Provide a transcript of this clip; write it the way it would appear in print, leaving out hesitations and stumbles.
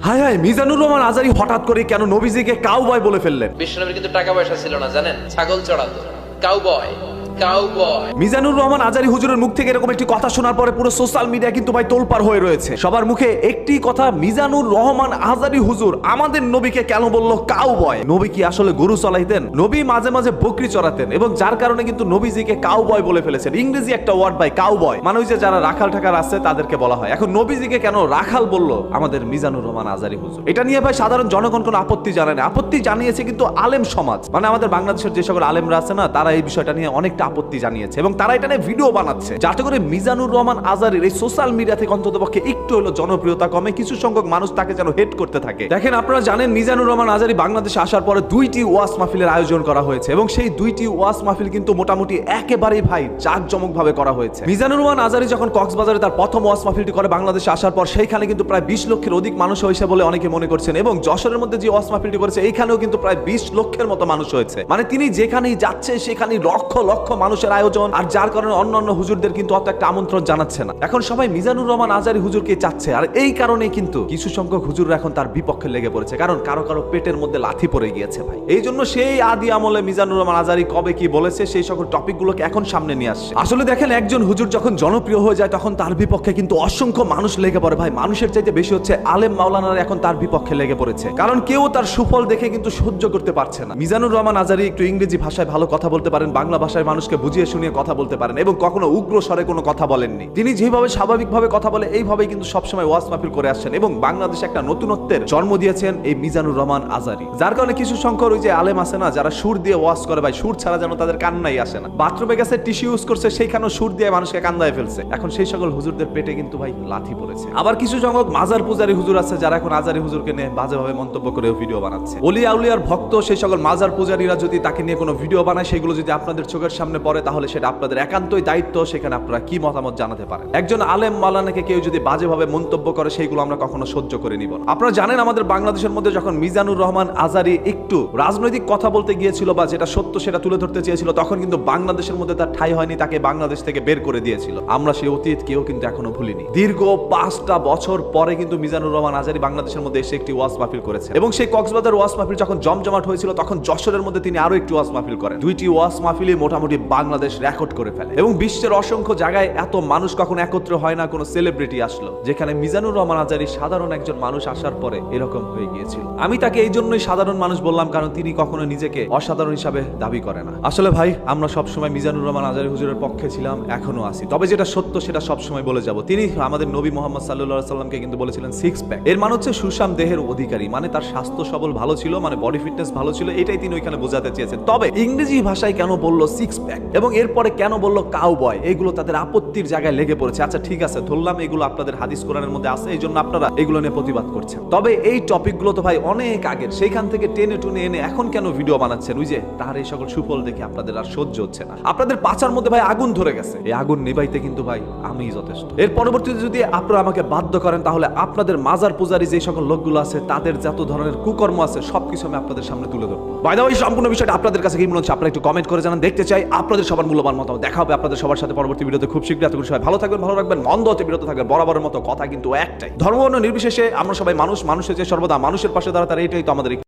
হায় হায়, মিজানুর রহমান আজারী হঠাৎ করে কেন নবীজিকে কাউবয় বলে ফেললেন? বিশ্বনবীর কিন্তু টাকা পয়সা ছিল না জানেন, ছাগল চড়াতো। Cowboy cowboy. মিজানুর রহমান আজারী হুজুরের মুখ থেকে এরকম একটি কথা শোনার পরে পুরো সোশ্যাল মিডিয়া কিন্তু ভাই তোলপাড় হয়ে রয়েছে। সবার মুখে একটি কথা, মিজানুর রহমান আজারী হুজুর আমাদের নবীকে কেন বলল কাউবয়? নবী কি আসলে গরু চড়াইতেন? নবী মাঝে মাঝে বকরি চড়াতেন এবং যার কারণে কিন্তু নবীজিকে কাউবয় বলে ফেলেছেন। ইংরেজি একটা ওয়ার্ড ভাই, কাউবয় মানে ওই যে যারা রাখাল ঠাকার আছে তাদেরকে বলা হয়। এখন নবীজিকে কেন রাখাল বলল আমাদের মিজানুর রহমান আজারী হুজুর? এটা নিয়ে ভাই সাধারণ জনগণ কোনো আপত্তি জানায় না। আপত্তি জানিয়েছে কিন্তু আলেম সমাজ, মানে আমাদের বাংলাদেশের যে সকল আলেমরা আছে না, তারা এই বিষয়টা নিয়ে অনেকটা আপত্তি জানিয়েছে এবং তারা এটা নিয়ে ভিডিও বানাচ্ছে যাতে করে মিজানুর রহমান আজারীর এই সোশ্যাল মিডিয়া থেকে অন্ততপক্ষে একটু হলো জনপ্রিয়তা কমে, কিছু সংখ্যক মানুষ তাকে যেন হেট করতে থাকে। দেখেন, আপনারা জানেন মিজানুর রহমান আজারী বাংলাদেশে আসার পরে 2টি ওয়াজ মাহফিলের আয়োজন করা হয়েছে এবং সেই 2টি ওয়াজ মাহফিল কিন্তু মোটামুটি একেবারেই ভাই জাঁকজমক ভাবে করা হয়েছে। মিজানুর রহমান আজারী যখন কক্সবাজারে তার প্রথম ওয়াজ মাহফিলটি করে বাংলাদেশে আসার পর, সেইখানে কিন্তু প্রায় 20 লক্ষের অধিক মানুষ হয়েছে বলে অনেকে মনে করছেন এবং যশোরের মধ্যে যে ওয়াজ মাহফিলটি করেছে এইখানেও কিন্তু প্রায় 20 লক্ষের মতো মানুষ হয়েছে। মানে তিনি যেখানেই যাচ্ছে সেখানেই লক্ষ লক্ষ মানুষের আয়োজন, আর যার কারণে অন্যান্য হুজুরদের কিন্তু অত একটা আমন্ত্রণ জানাচ্ছে না। এখন সবাই মিজানুর রহমান আজারী হুজুরকে চাচ্ছে, আর এই কারণেই কিন্তু কিছু সংখ্যক হুজুররা এখন তার বিপক্ষে লেগে পড়েছে, কারণ কারো কারো পেটের মধ্যে লাথি পড়ে গিয়েছে ভাই। এই জন্য সেই আদি আমলে মিজানুর রহমান আজারী কবে কি বলেছে সেই সকল টপিকগুলোকে এখন সামনে নিয়ে আসছে। আসলে দেখেন, একজন হুজুর যখন জনপ্রিয় হয়ে যায় তখন তার বিপক্ষে কিন্তু অসংখ্য মানুষ লেগে পড়ে ভাই। মানুষের চাইতে বেশি হচ্ছে আলেম মাওলানারা এখন তার বিপক্ষে লেগে পড়েছে, কারণ কেউ তার সুফল দেখে কিন্তু সহ্য করতে পারছে না। মিজানুর রহমান আজারী একটু ইংরেজি ভাষায় ভালো কথা বলতে পারেন, বাংলা ভাষায় মানুষকে বুঝিয়ে শুনিয়ে কথা বলতে পারেন এবং কখনো উগ্র স্বরে কোনো কথা বলেননি। তিনি যেভাবে স্বাভাবিকভাবে কথা বলে এইভাবেই কিন্তু সবসময় ওয়াজ মাহফিল করে আসছেন এবং বাংলাদেশে একটা নতুনত্বের জন্ম দিয়েছেন এই মিজানুর রহমান আজারী। যার কারণে কিছু সংখ্যক ওই যে আলেম আছে না, যারা সুর দিয়ে ওয়াজ করে ভাই, সুর ছাড়া যেন তাদের কান্নাই আসে না। বাথরুমে গেছে টিস্যু ইউজ করছে, সেইখানেও সুর দিয়ে মানুষকে কান্দায় ফেলছে। এখন সেই সকল হুজুরদের পেটে কিন্তু ভাই লাথি পড়েছে। আবার কিছু সংখ্যক মাজার পূজারী হুজুর আছে যারা এখন আজারী হুজুরকে নিয়ে বাজেভাবে মন্তব্য করে ভিডিও বানাচ্ছে। ওলিয়া উলিয়ার ভক্ত সেই সকল মাজার পূজারীরা যদি তাকে নিয়ে কোনো ভিডিও বানায়, সেগুলো যদি আপনাদের চোখের সামনে পড়ে, তাহলে সেটা আপনাদের একান্তই দায়িত্ব সেখানে আপনারা কি মতামত জানাতে পারেন। একজন আলেম মাওলানাকে কেউ যদি বাজেভাবে মন্তব্য করে, সেইগুলো আমরা কখনো সহ্য করে নিব না। আপনারা জানেন আমাদের বাংলাদেশের মধ্যে যখন মিজানুর রহমান আজারী একটু রাজনৈতিক কথা বলতে গিয়েছিল বা যেটা সত্য সেটা তুলে ধরতে চেয়েছিল, তখন কিন্তু বাংলাদেশের মধ্যে তার ঠাঁই হয়নি, তাকে বাংলাদেশ থেকে বের করে দিয়েছিল। আমরা সেই অতীত কেউ কিন্তু এখনো ভুলিনি। দীর্ঘ 5টা বছর পরে কিন্তু মিজানুর রহমান আজারী বাংলাদেশের মধ্যে এসে একটি ওয়াজ মাহফিল করেছে এবং সেই কক্সবাজার ওয়াজ মাহফিল যখন জমজমাট হয়েছিল, তখন যশোরের মধ্যে তিনি আরো একটি ওয়াজ মাহফিল করেন। 2টি ওয়াজ মাহফিলে মোটামুটি বাংলাদেশ রেকর্ড করে ফেলে এবং বিশ্বের অসংখ্য জায়গায় এত মানুষ কখনো একত্র হয় না কোনো সেলিব্রিটি আসলো, যেখানে মিজানুর রহমান আজারী সাধারণ একজন মানুষ আসার পরে এরকম হয়ে গিয়েছিল। আমি তাকে এই জন্যই সাধারণ মানুষ বললাম, কারণ তিনি কখনো নিজেকে অসাধারণ হিসাবে দাবি করে না। আসলে ভাই, আমরা সবসময় মিজানুর রহমান আজারী হুজুরের পক্ষে ছিলাম, এখনো আছি। তবে যেটা সত্য সেটা সবসময় বলে যাব। তিনি আমাদের নবী মোহাম্মদ সাল্লাল্লাহু আলাইহি সাল্লামকে কিন্তু বলেছিলেন 6 প্যাক। এর মানে হচ্ছে সুষম দেহের অধিকারী, মানে তার স্বাস্থ্য সবল ভালো ছিল, মানে বডি ফিটনেস ভালো ছিল, এটাই তিনি ওইখানে বোঝাতে চেয়েছেন। তবে ইংরেজি ভাষায় কেন বলল 6 প্যাক এবং এরপরে কেন বলল কাউবয়, এগুলো তাদের আপত্তির জায়গায় লেগে পড়েছে। আচ্ছা ঠিক আছে, ধরলাম এগুলো আপনাদের হাদিস কোরআনের মধ্যে আছে, এই জন্য আপনারা এগুলো নিয়ে প্রতিবাদ করছেন। তবে এই টপিকগুলো তো ভাই অনেক আগের, সেইখান থেকে টেনে টুনে এনে এখন কেন ভিডিও বানাচ্ছেন? ওই যে তার এই সকল সুফল দেখে আপনাদের আর সহ্য হচ্ছে না। আপনাদের পাচার মধ্যে ভাই আগুন ধরে গেছে, এই আগুন নিভাইতে কিন্তু ভাই আমিই যথেষ্ট। এর পরবর্তীতে যদি আপনারা আমাকে বাধ্য করেন, তাহলে আপনাদের মাজার পূজারী যে সকল লোকগুলো আছে তাদের যত ধরনের কুকর্ম আছে সবকিছু আমি আপনাদের সামনে তুলে ধরবো। বাই দ্য ওয়ে, সম্পূর্ণ বিষয়টা আপনাদের কাছে কি মনে হচ্ছে আপনারা একটু কমেন্ট করে জানান, দেখতে চাই আপনাদের সবার মূল্যবান মতামত। দেখা হবে আপনাদের সবার সাথে পরবর্তী ভিডিওতে খুব শীঘ্রই। এতক্ষণ সবাই ভালো থাকবেন, ভালো রাখবেন, মন্দ হতে বিরত থাকবেন। বরাবরের মতো কথা কিন্তু একটাই, ধর্ম বর্ণ নির্বিশেষে আমরা সবাই মানুষ, মানুষের যে সর্বদা মানুষের পাশে দাঁড়া, তার এইটাই তো আমাদের